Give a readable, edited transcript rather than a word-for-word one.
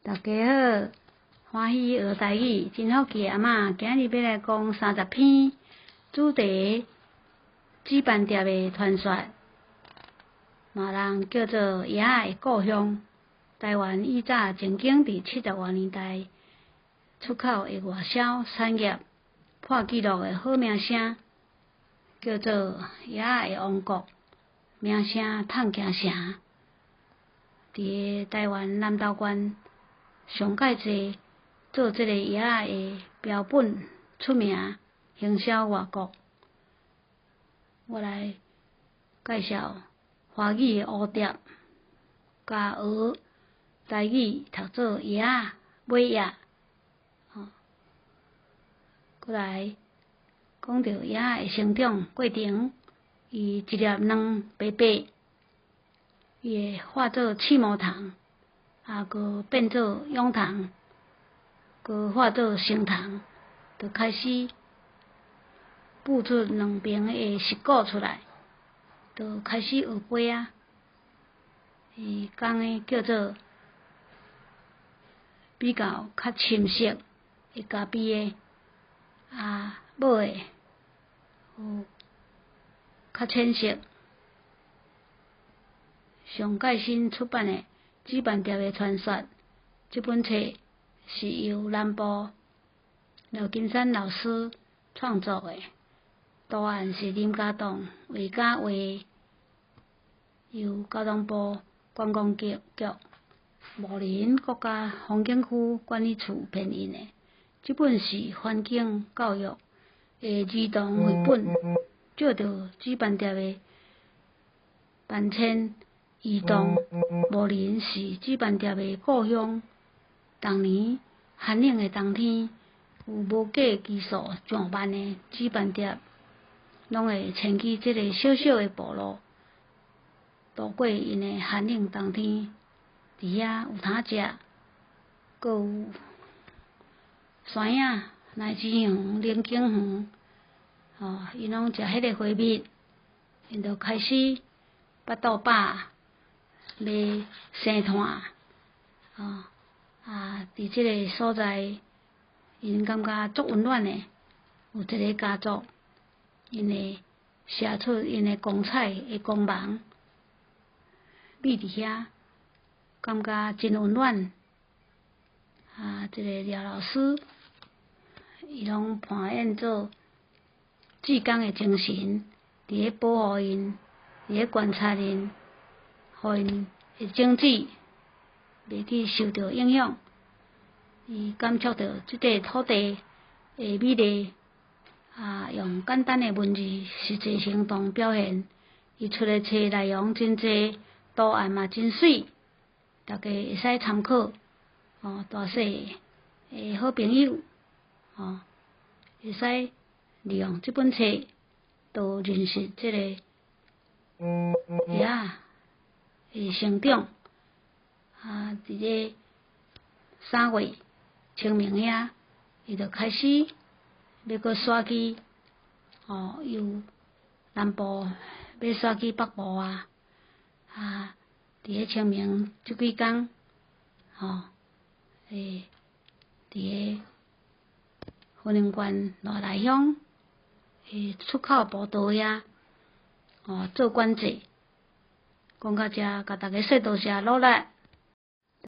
大家好，欢喜学台语，真福气阿嬷今日要来讲30篇，主题煮饭店的传说，嘛人叫做爷仔的故乡。台湾以早曾经伫70年代出口的外销产业破纪录的好名声，叫做爷仔的王国，名声探行城。伫台湾南投县上界济做这个爷仔的标本出名，行销外国。我来介绍华语的乌碟，加学台语读做爷仔尾仔，过来讲到爷仔的成长过程，伊一粒卵白白，伊会化做刺毛虫，佮变做蛹虫，佮化做成虫，就开始孵出两边的实骨出来，就开始学飞啊。伊讲的叫做比较深色的咖啡的，母的有较浅色。上界新出版的《煮饭店的传说》这本册是由南部廖金山老师创作的，图案是林家栋画家画，由交通部观光局木林国家风景区管理处编印的。这本是环境教育的儿童绘本，照着煮饭店的变迁移动。木林是煮饭店的故乡，当年寒冷的冬天，有无计基数上万的煮饭店，拢会迁去这个小小的部落，度过因的寒冷冬天。伫遐有通食，阁有山影、荔枝园、龙井园，因拢食迄个花蜜，因就开始巴肚饱，卖生炭，伫即个所在，因感觉足温暖的。有一个家族，因会写出因的光彩的光芒，秘伫遐，感觉真温暖。这个廖老师，伊拢扮演做志工的精神，伫咧保护因，伫咧观察因，互因的种子袂去受到影响。伊感触到即块土地的美丽，用简单的文字、实际行动表现。伊出的册内容真济，图案嘛真水，大家会使参考。大细的好朋友，会使利用这本册，都认识这个爷仔的成长。伫咧3月清明遐，伊就开始要搁刷去，由南部要刷去北部啊。伫咧清明即几天，伫咧云林县罗内乡出口步道遐，做管制，讲到遮，甲大家说多谢努力。